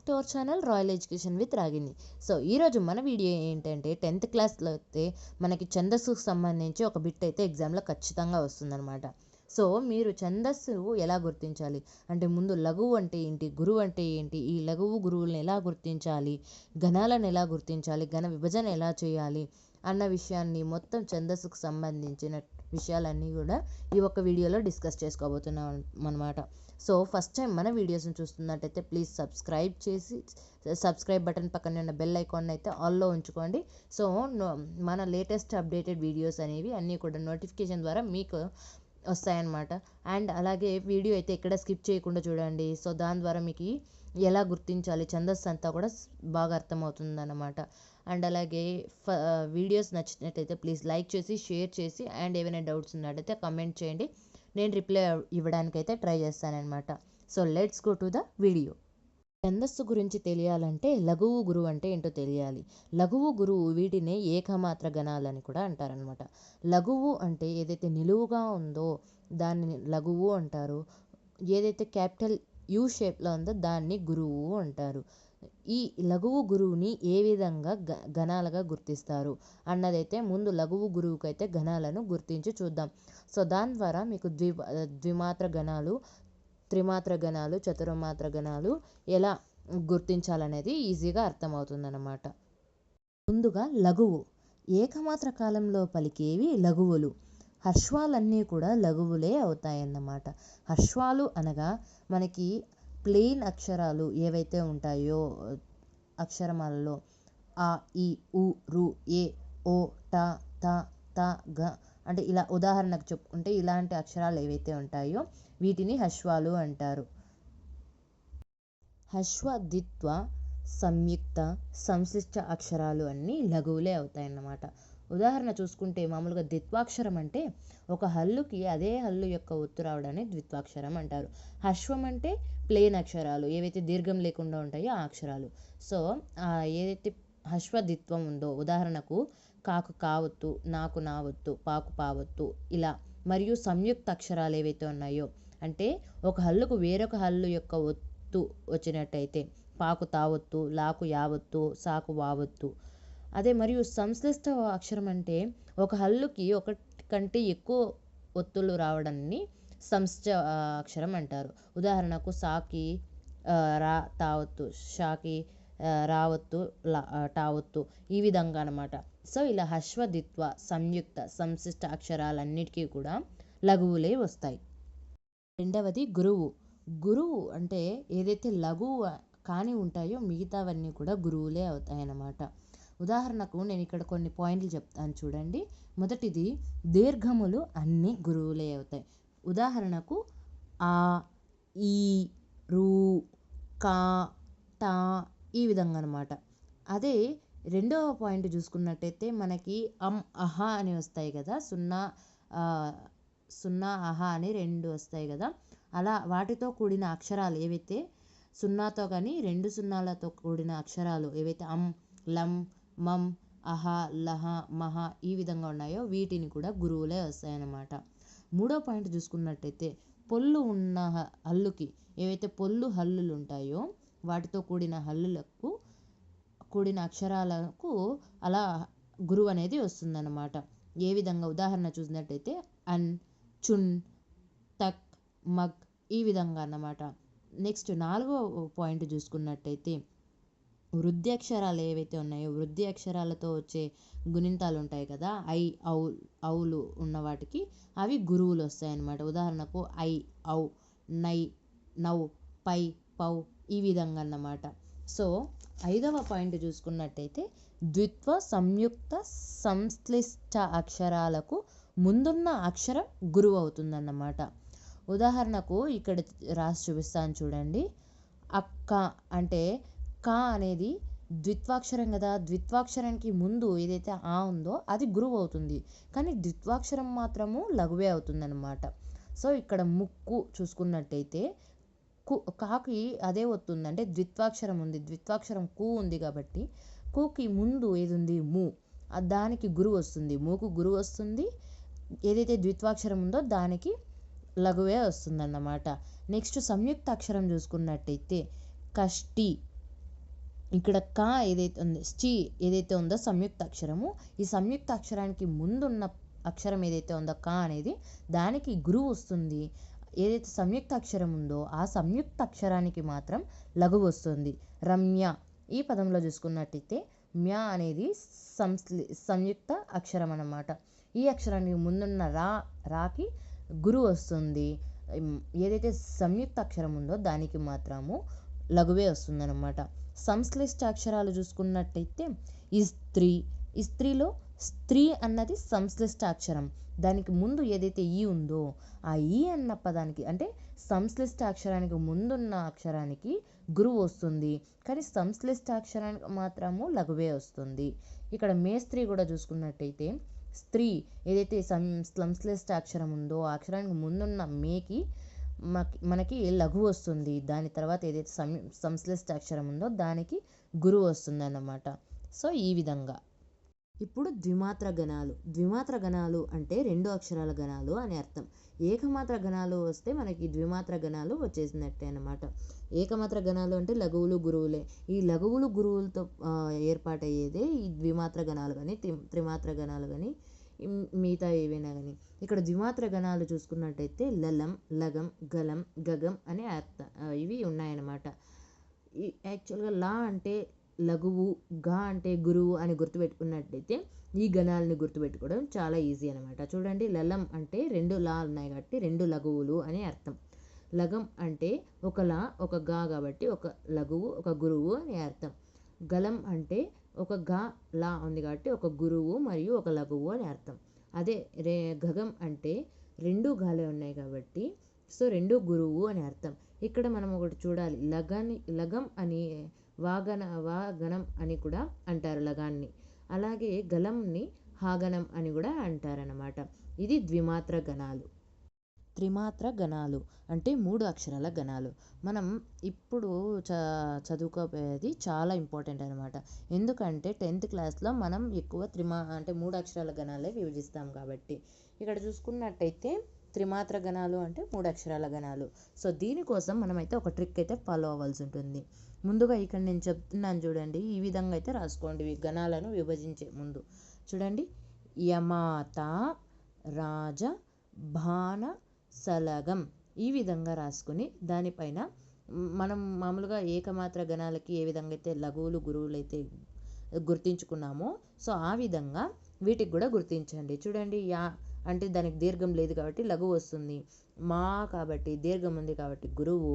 To our channel Royal Education with Ragini. So ఈరోజు మన video ఏంటంటే 10th క్లాస్లో అయితే మనకి ఛందస్సుకు సంబంధించి ఒక బిట్ అయితే ఎగ్జామ్లో ఖచ్చితంగా వస్తుందన్నమాట. సో మీరు ఛందస్సు ఎలా గుర్తించాలి అంటే ముందు లఘువు అంటే ఏంటి, గురువు అంటే ఏంటి, ఈ లఘువు గురువులను ఎలా గుర్తించాలి, గణాలను ఎలా గుర్తించాలి, గణ విభజన ఎలా చేయాలి అన్న విషయాన్ని మొత్తం ఛందస్సుకు సంబంధించిన విషయాలన్నీ కూడా ఈ ఒక్క వీడియోలో డిస్కస్ చేసుకోబోతున్నాం అన్నమాట. సో ఫస్ట్ టైం మన వీడియోస్ని చూస్తున్నట్టయితే ప్లీజ్ సబ్స్క్రైబ్ బటన్ పక్కనే ఉన్న బెల్ ఐకాన్ అయితే ఆల్లో ఉంచుకోండి. సో మన లేటెస్ట్ అప్డేటెడ్ వీడియోస్ అనేవి అన్నీ కూడా నోటిఫికేషన్ ద్వారా మీకు వస్తాయన్నమాట. అండ్ అలాగే వీడియో అయితే ఎక్కడ స్కిప్ చేయకుండా చూడండి. సో దాని ద్వారా మీకు ఎలా గుర్తించాలి ఛందస్సు అంతా కూడా బాగా అర్థమవుతుంది అన్నమాట. అండ్ అలాగే వీడియోస్ నచ్చినట్టయితే ప్లీజ్ లైక్ చేసి షేర్ చేసి అండ్ ఏమైనా డౌట్స్ ఉన్నట్టయితే కమెంట్ చేయండి, నేను రిప్లై ఇవ్వడానికైతే ట్రై చేస్తానన్నమాట. So let's go to the video. ఛందస్సు గురించి తెలియాలంటే లఘువు గురువు అంటే ఏంటో తెలియాలి. లఘువు గురువు వీటినే ఏకమాత్ర గణాలని కూడా అంటారనమాట. లఘువు అంటే ఏదైతే నిలువుగా ఉందో దాన్ని లఘువు అంటారు, ఏదైతే క్యాపిటల్ యూ షేప్లో ఉందో దాన్ని గురువు అంటారు. ఈ లఘువు గురువుని ఏ విధంగా గణాలుగా గుర్తిస్తారు అన్నదైతే ముందు లఘువు గురువుకైతే గణాలను గుర్తించి చూద్దాం. సో దాని ద్వారా మీకు ద్విమాత్ర గణాలు, త్రిమాత్ర గణాలు, చతుర్మాత్ర గణాలు ఎలా గుర్తించాలనేది ఈజీగా అర్థమవుతుందన్నమాట. ముందుగా లఘువు. ఏకమాత్ర కాలంలో పలికేవి లఘువులు. హర్ష్వాలన్నీ కూడా లఘువులే అవుతాయన్నమాట. హర్ష్వాలు అనగా మనకి ప్లెయిన్ అక్షరాలు ఏవైతే ఉంటాయో అక్షరమాలలో ఆ, ఈ, ఉ, రు, ఏ, ఓ, ట, త, త, గ అంటే ఇలా ఉదాహరణకు చెప్పుకుంటే ఇలాంటి అక్షరాలు ఏవైతే ఉంటాయో వీటిని హర్ష్వాలు అంటారు. హర్ష్వ, ద్విత్వ, సంయుక్త, సంశ్లిష్ట అక్షరాలు అన్నీ లఘువులే అవుతాయన్నమాట. ఉదాహరణ చూసుకుంటే మామూలుగా ద్విత్వాక్షరం అంటే ఒక హల్లుకి అదే హల్లు యొక్క ఒత్తు రావడాన్ని ద్విత్వాక్షరం అంటారు. హర్ష్వం అంటే ప్లెయిన్ అక్షరాలు ఏవైతే దీర్ఘం లేకుండా ఉంటాయో ఆ అక్షరాలు. సో ఏదైతే హర్ష్వద్విత్వం ఉందో ఉదాహరణకు కాకు కావత్తు, నాకు నావత్తు, పాకు పావత్తు ఇలా. మరియు సంయుక్త అక్షరాలు ఏవైతే ఉన్నాయో అంటే ఒక హల్లుకు వేరొక హల్లు యొక్క ఒత్తు వచ్చినట్టయితే పాకు తావత్తు, లాకు యావత్తు, సాకు వావత్తు. అదే మరియు సంశ్లిష్ట అక్షరం అంటే ఒక హల్లుకి ఒకటి కంటే ఎక్కువ ఒత్తులు రావడాన్ని సంశ్లిష్ట అక్షరం అంటారు. ఉదాహరణకు సాకి రా తావత్తు, షాకి రావత్తు, టావత్తు ఈ విధంగా అనమాట. సో ఇలా హర్ష్వద్విత్వ, సంయుక్త, సంశ్లిష్ట అక్షరాలన్నిటికీ కూడా లఘువులే వస్తాయి. రెండవది గురువు. గురువు అంటే ఏదైతే లఘువు కాని ఉంటాయో మిగతావన్నీ కూడా గురువులే అవుతాయన్నమాట. ఉదాహరణకు నేను ఇక్కడ కొన్ని పాయింట్లు చెప్తాను చూడండి. మొదటిది దీర్ఘములు అన్నీ గురువులే అవుతాయి. ఉదాహరణకు ఆ, ఈ, రు, కా, టా ఈ విధంగా అనమాట. అదే రెండవ పాయింట్ చూసుకున్నట్టయితే మనకి అహ అని వస్తాయి కదా, సున్నా అహ అని రెండు వస్తాయి కదా. అలా వాటితో కూడిన అక్షరాలు ఏవైతే సున్నాతో కానీ రెండు సున్నాలతో కూడిన అక్షరాలు ఏవైతే లం, మం, అహ, లహ, మహ ఈ విధంగా ఉన్నాయో వీటిని కూడా గురువులే వస్తాయన్నమాట. మూడో పాయింట్ చూసుకున్నట్టయితే పొల్లు ఉన్న హల్లుకి ఏవైతే పొల్లు హల్లులు ఉంటాయో వాటితో కూడిన హల్లులకు కూడిన అక్షరాలకు అలా గురువు అనేది వస్తుందన్నమాట. ఏ విధంగా ఉదాహరణ చూసినట్టయితే అన్, చున్, తక్, మగ్ ఈ విధంగా అన్నమాట. నెక్స్ట్ నాలుగో పాయింట్ చూసుకున్నట్టయితే వృద్ధి అక్షరాలు ఏవైతే ఉన్నాయో వృద్ధి అక్షరాలతో వచ్చే గుణింతాలు ఉంటాయి కదా, ఐ, ఔలు ఉన్న వాటికి అవి గురువులు వస్తాయన్నమాట. ఉదాహరణకు ఐ, ఔ, నై, నౌ, పై, పౌ ఈ విధంగా అన్నమాట. సో ఐదవ పాయింట్ చూసుకున్నట్టయితే ద్విత్వ, సంయుక్త, సంశ్లిష్ట అక్షరాలకు ముందున్న అక్షరం గురువు అవుతుందన్నమాట. ఉదాహరణకు ఇక్కడ రాసి చూపిస్తాను చూడండి. అక్క అంటే కా అనేది ద్విత్వాక్షరం కదా, ద్విత్వాక్షరానికి ముందు ఏదైతే ఆ ఉందో అది గురువు అవుతుంది, కానీ ద్విత్వాక్షరం మాత్రము లఘువే అవుతుందన్నమాట. సో ఇక్కడ ముక్కు చూసుకున్నట్టయితే కాకి అదే వస్తుంది అంటే ద్విత్వాక్షరం ఉంది, ద్విత్వాక్షరం కు ఉంది కాబట్టి కుకి ముందు ఏది ఉంది ము, దానికి గురువు వస్తుంది, మూకు గురువు వస్తుంది. ఏదైతే ద్విత్వాక్షరం ఉందో దానికి లఘువే వస్తుందన్నమాట. నెక్స్ట్ సంయుక్త అక్షరం చూసుకున్నట్టయితే కష్టి, ఇక్కడ కా ఏదైతే ఉందో ఏదైతే ఉందో సంయుక్త అక్షరము, ఈ సంయుక్త అక్షరానికి ముందున్న అక్షరం ఏదైతే ఉందో కా అనేది దానికి గురువు వస్తుంది. ఏదైతే సంయుక్త అక్షరం ఉందో ఆ సంయుక్త అక్షరానికి మాత్రం లఘువు వస్తుంది. రమ్య ఈ పదంలో చూసుకున్నట్టయితే మ్య అనేది సంయుక్త అక్షరం అన్నమాట. ఈ అక్షరానికి ముందున్న రాకి గురువు వస్తుంది. ఏదైతే సంయుక్త అక్షరం ఉందో దానికి మాత్రము లఘువే వస్తుందన్నమాట. సంశ్లిష్ట అక్షరాలు చూసుకున్నట్టయితే ఈ స్త్రీలో స్త్రీ అన్నది సంశ్లిష్ట అక్షరం. దానికి ముందు ఏదైతే ఈ ఉందో ఆ ఈ అన్న పదానికి అంటే సంశ్లిష్ట అక్షరానికి ముందున్న అక్షరానికి గురువు వస్తుంది, కానీ సంశ్లిష్ట అక్షరానికి మాత్రము లఘువే వస్తుంది. ఇక్కడ మేస్త్రీ కూడా చూసుకున్నట్టయితే స్త్రీ ఏదైతే సంశ్లిష్ట అక్షరం ఉందో ఆ అక్షరానికి ముందున్న మేకి మనకి లఘువు వస్తుంది. దాని తర్వాత ఏదైతే సంశ్లిష్ట అక్షరం ఉందో దానికి గురువు వస్తుంది అన్నమాట. సో ఈ విధంగా. ఇప్పుడు ద్విమాత్ర గణాలు అంటే 2 అక్షరాల గణాలు అని అర్థం. ఏకమాత్ర గణాలు వస్తే మనకి ద్విమాత్ర గణాలు వచ్చేసినట్టే అన్నమాట. ఏకమాత్ర గణాలు అంటే లఘువులు గురువులే. ఈ లఘువులు గురువులతో ఏర్పాటయ్యేదే ఈ ద్విమాత్ర గణాలు కానీ త్రిమాత్ర గణాలు కానీ మిగతా ఏవైనా కానీ. ఇక్కడ ద్విమాత్ర గణాలు చూసుకున్నట్టయితే లలం, లగం, గలం, గగం అనే ఇవి ఉన్నాయన్నమాట. యాక్చువల్గా లా అంటే లఘువు, గా అంటే గురువు అని గుర్తుపెట్టుకున్నట్టయితే ఈ గణాలని గుర్తుపెట్టుకోవడం చాలా ఈజీ అనమాట. చూడండి, లలం అంటే 2 లా ఉన్నాయి కాబట్టి 2 లఘువులు అని అర్థం. లగం అంటే ఒక లా ఒక గా కాబట్టి ఒక లఘువు ఒక గురువు అని అర్థం. గలం అంటే ఒక గా లా ఉంది కాబట్టి ఒక గురువు మరియు ఒక లఘువు అని అర్థం. అదే గగం అంటే 2 గాలే ఉన్నాయి కాబట్టి సో 2 గురువు అని అర్థం. ఇక్కడ మనం ఒకటి చూడాలి, లగం అని వాగనం అని కూడా అంటారు లగాన్ని. అలాగే గలంని హాగనం అని కూడా అంటారనమాట. ఇది ద్విమాత్ర గణాలు. త్రిమాత్ర గణాలు అంటే 3 అక్షరాల గణాలు. మనం ఇప్పుడు చదువుకోపోయేది చాలా ఇంపార్టెంట్ అనమాట. ఎందుకంటే 10th క్లాస్లో మనం ఎక్కువ అంటే 3 అక్షరాల గణాలే విభజిస్తాం కాబట్టి. ఇక్కడ చూసుకున్నట్టయితే త్రిమాత్ర గణాలు అంటే 3 అక్షరాల గణాలు. సో దీనికోసం మనమైతే ఒక ట్రిక్ అయితే ఫాలో అవ్వాల్సి ఉంటుంది. ముందుగా ఇక్కడ నేను చెప్తున్నాను చూడండి, ఈ విధంగా అయితే రాసుకోండి గణాలను విభజించే ముందు. చూడండి, యమాత, రాజ, భాన, సలగం ఈ విధంగా రాసుకుని దానిపైన మనం మామూలుగా ఏకమాత్ర గణాలకి ఏ విధంగా అయితే లఘువులు గురువులు అయితే గుర్తించుకున్నామో సో ఆ విధంగా వీటికి కూడా గుర్తించండి. చూడండి, యా అంటే దానికి దీర్ఘం లేదు కాబట్టి లఘువు వస్తుంది. మా కాబట్టి దీర్ఘం ఉంది కాబట్టి గురువు.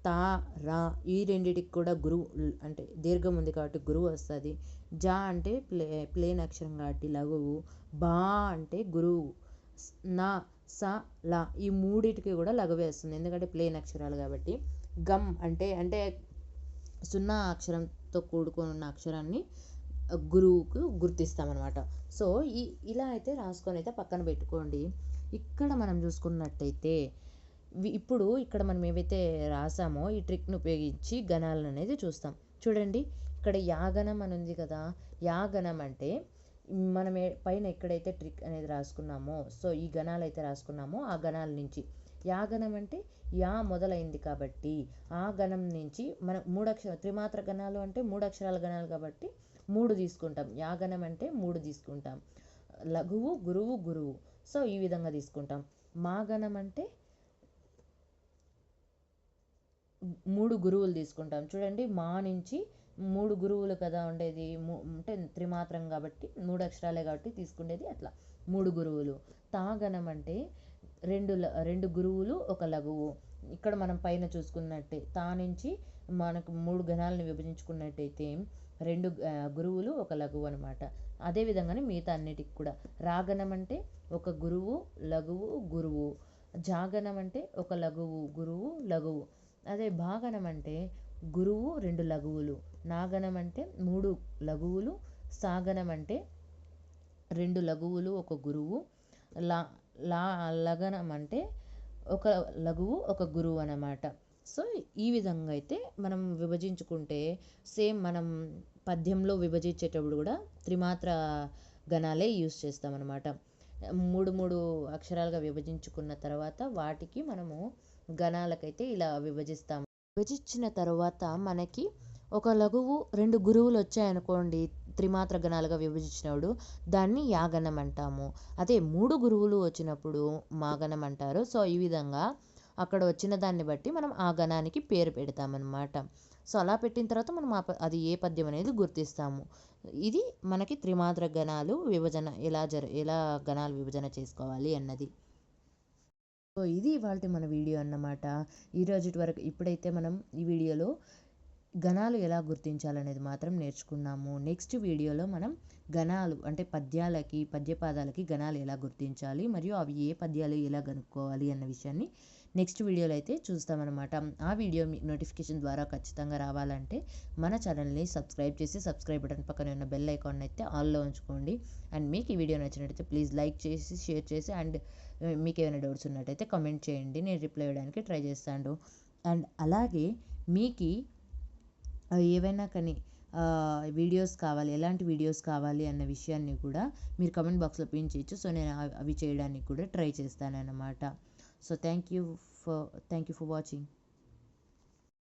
తా, రా ఈ రెండిటికి కూడా గురువు అంటే దీర్ఘం ఉంది కాబట్టి గురువు వస్తుంది. జా అంటే ప్లేన్ అక్షరం కాబట్టి లఘువు. బా అంటే గురువు. నా, స, లా ఈ మూడిటికి కూడా లఘువే వస్తుంది ఎందుకంటే ప్లేన్ అక్షరాలు కాబట్టి. గమ్ అంటే 0 అక్షరంతో కూడుకొని ఉన్న అక్షరాన్ని గురువుకు గుర్తిస్తామన్నమాట. సో ఇలా అయితే రాసుకొని అయితే పక్కన పెట్టుకోండి. ఇక్కడ మనం చూసుకున్నట్టయితే ఇప్పుడు ఇక్కడ మనం ఏవైతే రాసామో ఈ ట్రిక్ను ఉపయోగించి గణాలను అనేది చూస్తాం. చూడండి, ఇక్కడ యాగనం అని ఉంది కదా, యాగనం అంటే మనం పైన ఎక్కడైతే ట్రిక్ అనేది రాసుకున్నామో సో ఈ గణాలు అయితే రాసుకున్నామో ఆ గణాల నుంచి యాగనం అంటే యా మొదలైంది కాబట్టి ఆ గణం నుంచి మనం 3 త్రిమాత్ర గణాలు అంటే 3 అక్షరాల గణాలు కాబట్టి 3 తీసుకుంటాం. యాగనం అంటే 3 తీసుకుంటాం. లఘువు గురువు గురువు సో ఈ విధంగా తీసుకుంటాం. మాగణం అంటే 3 గురువులు తీసుకుంటాం. చూడండి, మా నుంచి 3 గురువులు కదా ఉండేది, అంటే త్రిమాత్రం కాబట్టి 3 అక్షరాలే కాబట్టి తీసుకునేది అట్లా 3 గురువులు. తాగణం అంటే 2 గురువులు ఒక లఘువు. ఇక్కడ మనం పైన చూసుకున్నట్టే తా నుంచి మనకు 3 గణాలను విభజించుకున్నట్టయితే 2 గురువులు ఒక లఘువు అనమాట. అదేవిధంగానే మిగతా అన్నిటికి కూడా. రాగణం అంటే ఒక గురువు లఘువు గురువు. జాగణం అంటే ఒక లఘువు గురువు లఘువు. అదే భాగణం అంటే గురువు 2 లఘువులు. నాగణం అంటే 3 లఘువులు. సాగణం అంటే 2 లఘువులు ఒక గురువు. లగనం అంటే ఒక లఘువు ఒక గురువు అన్నమాట. సో ఈ విధంగా అయితే మనం విభజించుకుంటే సేమ్ మనం పద్యంలో విభజించేటప్పుడు కూడా త్రిమాత్ర గణాలే యూస్ చేస్తామన్నమాట. 3 అక్షరాలుగా విభజించుకున్న తర్వాత వాటికి మనము గణాలకైతే ఇలా విభజిస్తాము. విభజించిన తర్వాత మనకి ఒక లఘువు 2 గురువులు వచ్చాయనుకోండి త్రిమాత్ర గణాలుగా విభజించినప్పుడు దాన్ని యాగనం అంటాము. అదే 3 గురువులు వచ్చినప్పుడు మాగణం అంటారు. సో ఈ విధంగా అక్కడ వచ్చిన దాన్ని బట్టి మనం ఆ గణానికి పేరు పెడతామన్నమాట. సో అలా పెట్టిన తర్వాత మనం అది ఏ పద్యం అనేది గుర్తిస్తాము. ఇది మనకి త్రిమాత్ర గణాలు విభజన ఎలా గణాలు విభజన చేసుకోవాలి అన్నది. సో ఇది ఇవాల్టి మన వీడియో అన్నమాట. ఈరోజుటి వరకు ఇప్పుడైతే మనం ఈ వీడియోలో గణాలు ఎలా గుర్తించాలనేది మాత్రం నేర్చుకున్నాము. నెక్స్ట్ వీడియోలో మనం గణాలు అంటే పద్యపాదాలకి గణాలు ఎలా గుర్తించాలి మరియు అవి ఏ పద్యాలు ఎలా కనుక్కోవాలి అన్న విషయాన్ని నెక్స్ట్ వీడియోలో అయితే చూస్తామన్నమాట. ఆ వీడియో మీ నోటిఫికేషన్ ద్వారా ఖచ్చితంగా రావాలంటే మన ఛానల్ని సబ్స్క్రైబ్ చేసి సబ్స్క్రైబ్ బటన్ పక్కనే ఉన్న బెల్ ఐకాన్ అయితే ఆల్లో ఉంచుకోండి. అండ్ మీకు ఈ వీడియో నచ్చినట్టయితే ప్లీజ్ లైక్ చేసి షేర్ చేసి అండ్ మీకు ఏమైనా డౌట్స్ ఉన్నట్టయితే కామెంట్ చేయండి. నేను రిప్లై ఇవ్వడానికి ట్రై చేస్తాను. అండ్ అలాగే మీకు ఏవైనా కానీ వీడియోస్ కావాలి, ఎలాంటి వీడియోస్ కావాలి అన్న విషయాన్ని కూడా మీరు కమెంట్ బాక్స్లో పిన్ చేయొచ్చు. సో నేను అవి చేయడానికి కూడా ట్రై చేస్తానన్నమాట. So thank you for watching.